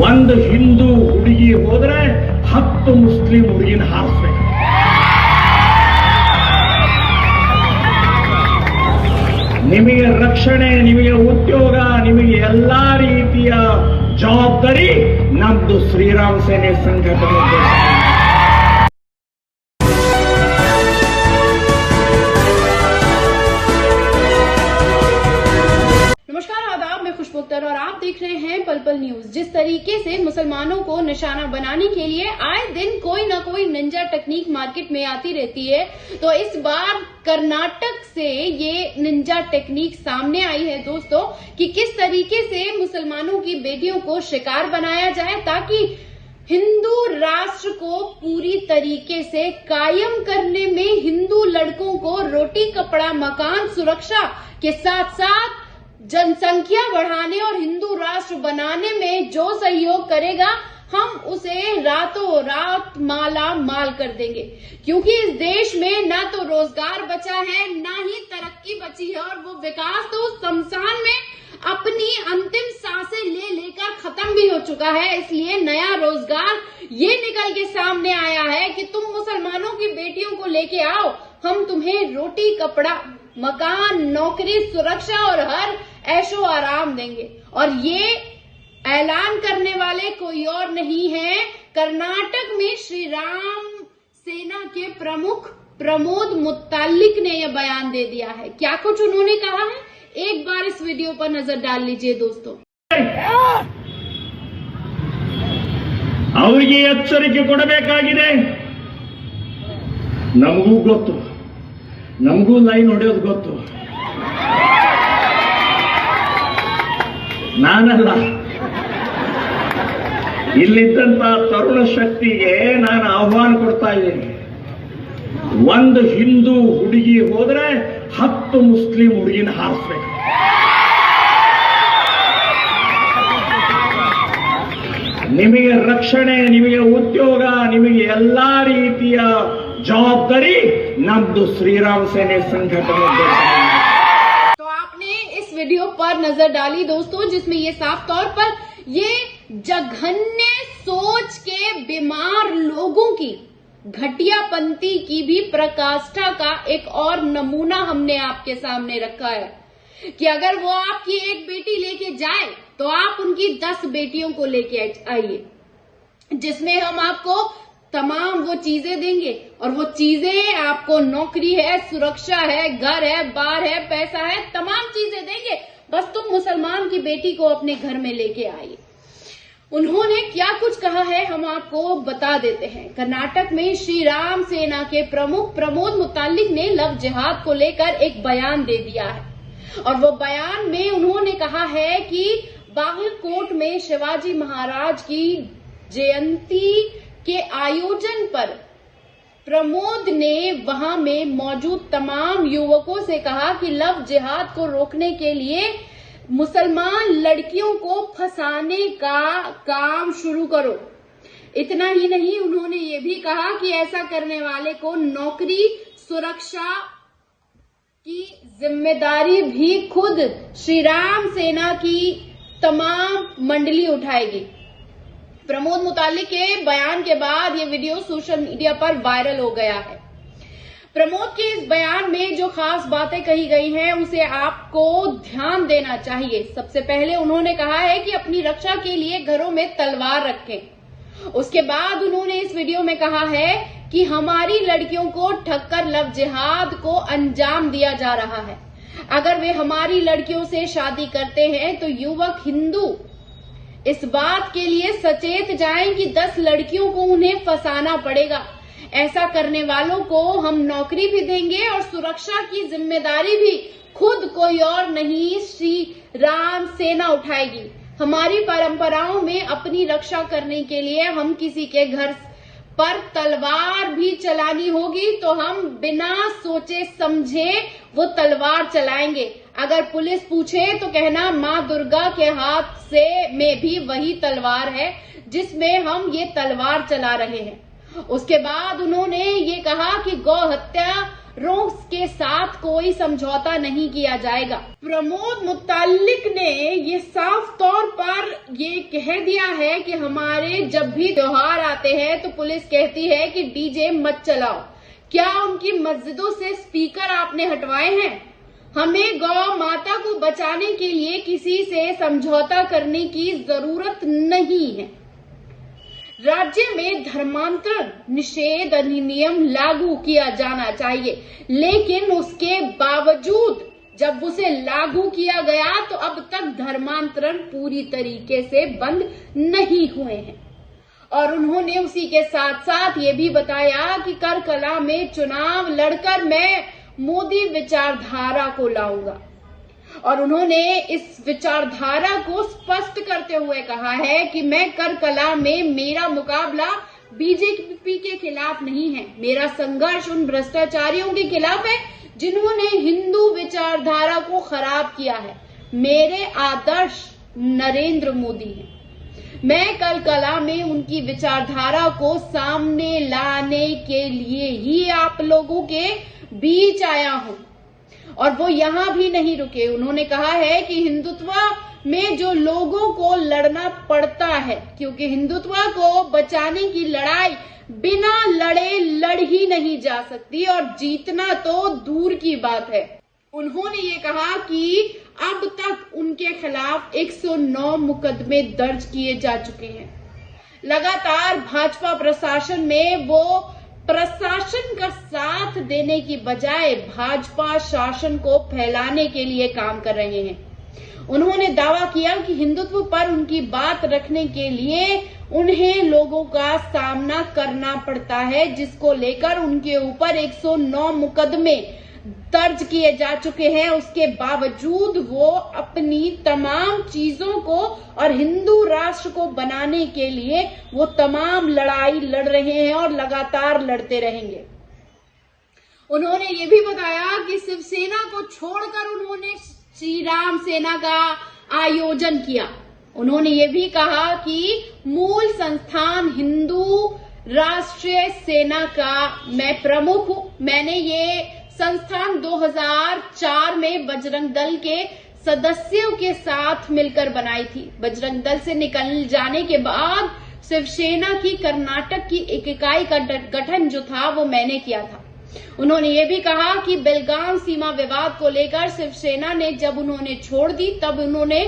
ಒಂದು ಹಿಂದೂ ಹುಡುಗಿ ಹೋದ್ರೆ 10 ಮುಸ್ಲಿಂ ಹುಡುಗಿನ ಹಾರಿಸ್ಬೇಕು. ನಿಮಗೆ ರಕ್ಷಣೆ, ನಿಮಗೆ ಉದ್ಯೋಗ, ನಿಮಗೆ ಎಲ್ಲಾ ರೀತಿಯ ಜವಾಬ್ದಾರಿ ನಮ್ದು ಶ್ರೀರಾಮ್ ಸೇನೆ ಸಂಘಟನೆ. और आप देख रहे हैं पल पल न्यूज। जिस तरीके से मुसलमानों को निशाना बनाने के लिए आए दिन कोई न कोई निंजा टेक्निक मार्केट में आती रहती है, तो इस बार कर्नाटक से ये निंजा टेक्निक सामने आई है दोस्तों कि किस तरीके से मुसलमानों की बेटियों को शिकार बनाया जाए ताकि हिंदू राष्ट्र को पूरी तरीके से कायम करने में हिंदू लड़कों को रोटी, कपड़ा, मकान, सुरक्षा के साथ साथ जनसंख्या बढ़ाने और हिंदू राष्ट्र बनाने में जो सहयोग करेगा हम उसे रातों रात माला माल कर देंगे, क्योंकि इस देश में ना तो रोजगार बचा है ना ही तरक्की बची है और वो विकास तो शमशान में अपनी अंतिम सांसें ले लेकर खत्म भी हो चुका है। इसलिए नया रोजगार ये निकल के सामने आया है कि तुम मुसलमानों की बेटियों को लेके आओ, हम तुम्हें रोटी, कपड़ा, मकान, नौकरी, सुरक्षा और हर ऐशो आराम देंगे। और ये ऐलान करने वाले कोई और नहीं है, कर्नाटक में श्री राम सेना के प्रमुख प्रमोद मुतालिक ने यह बयान दे दिया है। क्या कुछ उन्होंने कहा है, एक बार इस वीडियो पर नजर डाल लीजिए दोस्तों। ಅವರಿಗೆ ಎಚ್ಚರಿಕೆ ಕೊಡಬೇಕಾಗಿದೆ. ನಮಗೂ ಗೊತ್ತು, ನಮಗೂ ಲೈನ್ ಹೊಡೆಯೋದು ಗೊತ್ತು. ನಾನಲ್ಲ, ಇಲ್ಲಿದ್ದಂತ ತರುಣ ಶಕ್ತಿಗೆ ನಾನು ಆಹ್ವಾನ ಕೊಡ್ತಾ ಇದ್ದೀನಿ. ಒಂದು ಹಿಂದೂ ಹುಡುಗಿ ಹೋದ್ರೆ 10 ಮುಸ್ಲಿಂ ಹುಡುಗಿನ ಹಾರಿಸ್ಬೇಕು. ನಿಮಗೆ ರಕ್ಷಣೆ, ನಿಮಗೆ ಉದ್ಯೋಗ, ನಿಮಗೆ ಎಲ್ಲಾ ರೀತಿಯ जवाबदारी नम्दु श्रीराम सेने संगठन। तो आपने इस वीडियो पर नजर डाली दोस्तों, जिसमें ये साफ तौर पर ये जघन्य सोच के बीमार लोगों की घटियापंती की भी प्रकाष्ठा का एक और नमूना हमने आपके सामने रखा है कि अगर वो आपकी एक बेटी लेके जाए तो आप उनकी 10 बेटियों को लेके आइए, जिसमें हम आपको तमाम वो चीजें देंगे और वो चीजें आपको नौकरी है, सुरक्षा है, घर है, बार है, पैसा है, तमाम चीजें देंगे, बस तुम मुसलमान की बेटी को अपने घर में लेके आइए। उन्होंने क्या कुछ कहा है हम आपको बता देते हैं। कर्नाटक में श्री राम सेना के प्रमुख प्रमोद मुतालिक ने लव जिहाद को लेकर एक बयान दे दिया है और वो बयान में उन्होंने कहा है कि बागलकोट में शिवाजी महाराज की जयंती के आयोजन पर प्रमोद ने वहां में मौजूद तमाम युवकों से कहा कि लव जिहाद को रोकने के लिए मुसलमान लड़कियों को फंसाने का काम शुरू करो। इतना ही नहीं, उन्होंने ये भी कहा कि ऐसा करने वाले को नौकरी, सुरक्षा की जिम्मेदारी भी खुद श्री राम सेना की तमाम मंडली उठाएगी। प्रमोद मुतालिक के बयान के बाद ये वीडियो सोशल मीडिया पर वायरल हो गया है। प्रमोद के इस बयान में जो खास बातें कही गई हैं उसे आपको ध्यान देना चाहिए। सबसे पहले उन्होंने कहा है कि अपनी रक्षा के लिए घरों में तलवार रखें। उसके बाद उन्होंने इस वीडियो में कहा है कि हमारी लड़कियों को ठगकर लव जिहाद को अंजाम दिया जा रहा है। अगर वे हमारी लड़कियों से शादी करते हैं तो युवक हिंदू इस बात के लिए सचेत जाएं कि 10 लड़कियों को उन्हें फंसाना पड़ेगा। ऐसा करने वालों को हम नौकरी भी देंगे और सुरक्षा की जिम्मेदारी भी खुद कोई और नहीं, श्री राम सेना उठाएगी। हमारी परंपराओं में अपनी रक्षा करने के लिए हम किसी के घर पर तलवार भी चलानी होगी तो हम बिना सोचे समझे वो तलवार चलाएंगे। अगर पुलिस पूछे तो कहना माँ दुर्गा के हाथ से में भी वही तलवार है जिसमें हम ये तलवार चला रहे हैं। उसके बाद उन्होंने ये कहा कि गौ हत्या के साथ कोई समझौता नहीं किया जाएगा। प्रमोद मुतालिक ने ये साफ तौर पर ये कह दिया है कि हमारे जब भी त्योहार आते हैं तो पुलिस कहती है कि डीजे मत चलाओ। क्या उनकी मस्जिदों से स्पीकर आपने हटवाए हैं? हमें गौ माता को बचाने के लिए किसी से समझौता करने की जरूरत नहीं है। राज्य में धर्मांतरण निषेध अधिनियम लागू किया जाना चाहिए, लेकिन उसके बावजूद जब उसे लागू किया गया तो अब तक धर्मांतरण पूरी तरीके से बंद नहीं हुए हैं। और उन्होंने उसी के साथ साथ ये भी बताया कि करकला में चुनाव लड़कर मैं मोदी विचारधारा को लाऊंगा। और उन्होंने इस विचारधारा को स्पष्ट करते हुए कहा है कि मैं करकला में मेरा मुकाबला बीजेपी के खिलाफ नहीं है, मेरा संघर्ष उन भ्रष्टाचारियों के खिलाफ है जिन्होंने हिंदू विचारधारा को खराब किया है। मेरे आदर्श नरेंद्र मोदी हैं। मैं करकला में उनकी विचारधारा को सामने लाने के लिए ही आप लोगों के बीच आया हूं। और वो यहां भी नहीं रुके। उन्होंने कहा है कि हिंदुत्व में जो लोगों को लड़ना पड़ता है, क्योंकि हिंदुत्व को बचाने की लड़ाई बिना लड़े लड़ ही नहीं जा सकती और जीतना तो दूर की बात है। उन्होंने ये कहा कि अब तक उनके खिलाफ 109 मुकदमे दर्ज किए जा चुके हैं। लगातार भाजपा प्रशासन में वो प्रशासन का साथ देने की बजाय भाजपा शासन को फैलाने के लिए काम कर रहे हैं। उन्होंने दावा किया कि हिंदुत्व पर उनकी बात रखने के लिए उन्हें लोगों का सामना करना पड़ता है, जिसको लेकर उनके ऊपर 109 मुकदमे दर्ज किए जा चुके हैं। उसके बावजूद वो अपनी तमाम चीजों को और हिंदू राष्ट्र को बनाने के लिए वो तमाम लड़ाई लड़ रहे हैं और लगातार लड़ते रहेंगे। उन्होंने ये भी बताया कि शिवसेना को छोड़कर उन्होंने श्री राम सेना का आयोजन किया। उन्होंने ये भी कहा कि मूल संस्थान हिंदू राष्ट्रीय सेना का मैं प्रमुख हूं। मैंने ये संस्थान 2004 में बजरंग दल के सदस्यों के साथ मिलकर बनाई थी। बजरंग दल से निकल जाने के बाद शिवसेना की कर्नाटक की एक इकाई का गठन जो था वो मैंने किया था। उन्होंने ये भी कहा कि बेलगाम सीमा विवाद को लेकर शिवसेना ने जब उन्होंने छोड़ दी तब उन्होंने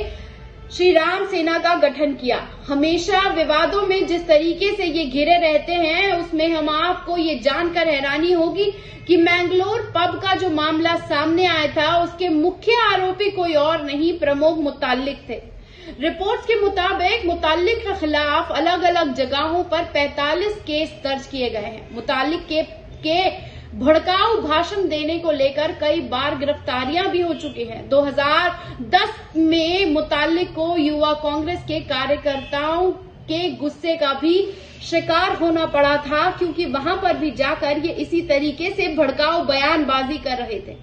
श्री राम सेना का गठन किया। हमेशा विवादों में जिस तरीके से ये घिरे रहते हैं उसमें हम आपको ये जानकर हैरानी होगी कि मैंगलोर पब का जो मामला सामने आया था उसके मुख्य आरोपी कोई और नहीं प्रमोद मुतालिक थे। रिपोर्ट्स के मुताबिक मुतालिक के खिलाफ अलग अलग जगहों पर 45 केस दर्ज किए गए हैं। मुतालिक के भड़काऊ भाषण देने को लेकर कई बार गिरफ्तारियां भी हो चुकी हैं। 2010 में मुतालिक को युवा कांग्रेस के कार्यकर्ताओं के गुस्से का भी शिकार होना पड़ा था, क्योंकि वहां पर भी जाकर ये इसी तरीके से भड़काऊ बयानबाजी कर रहे थे।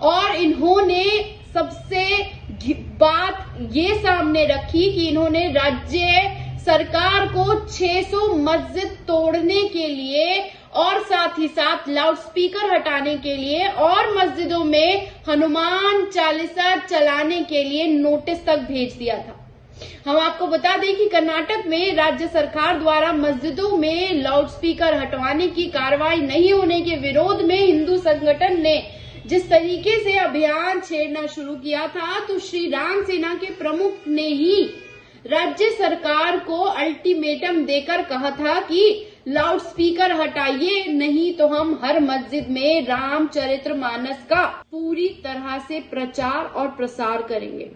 और इन्होंने सबसे बात ये सामने रखी कि इन्होंने राज्य सरकार को 600 मस्जिद तोड़ने के लिए और साथ ही साथ लाउड स्पीकर हटाने के लिए और मस्जिदों में हनुमान चालीसा चलाने के लिए नोटिस तक भेज दिया था। हम आपको बता दें कि कर्नाटक में राज्य सरकार द्वारा मस्जिदों में लाउड स्पीकर हटवाने की कार्रवाई नहीं होने के विरोध में हिंदू संगठन ने जिस तरीके से अभियान छेड़ना शुरू किया था, तो श्री राम सेना के प्रमुख ने ही राज्य सरकार को अल्टीमेटम देकर कहा था कि लाउड स्पीकर हटाइए, नहीं तो हम हर मस्जिद में रामचरितमानस का पूरी तरह से प्रचार और प्रसार करेंगे।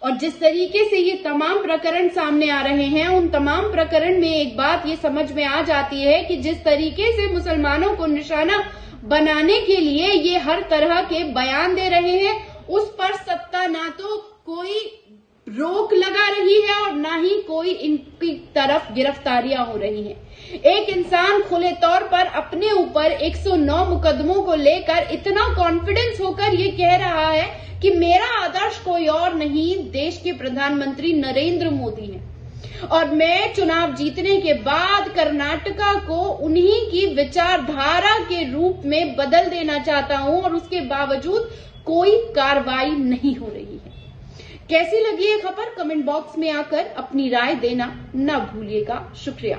और जिस तरीके से ये तमाम प्रकरण सामने आ रहे हैं, उन तमाम प्रकरण में एक बात ये समझ में आ जाती है कि जिस तरीके से मुसलमानों को निशाना बनाने के लिए ये हर तरह के बयान दे रहे हैं, उस पर सत्ता ना तो कोई रोक लगा रही है और ना ही कोई इनकी तरफ गिरफ्तारियां हो रही हैं। एक इंसान खुले तौर पर अपने ऊपर 109 मुकदमों को लेकर इतना कॉन्फिडेंस होकर ये कह रहा है कि मेरा आदर्श कोई और नहीं, देश के प्रधानमंत्री नरेंद्र मोदी हैं। और मैं चुनाव जीतने के बाद कर्नाटका को उन्हीं की विचारधारा के रूप में बदल देना चाहता हूं और उसके बावजूद कोई कार्रवाई नहीं हो रही है। कैसी लगी ये खबर कमेंट बॉक्स में आकर अपनी राय देना न भूलिएगा। शुक्रिया।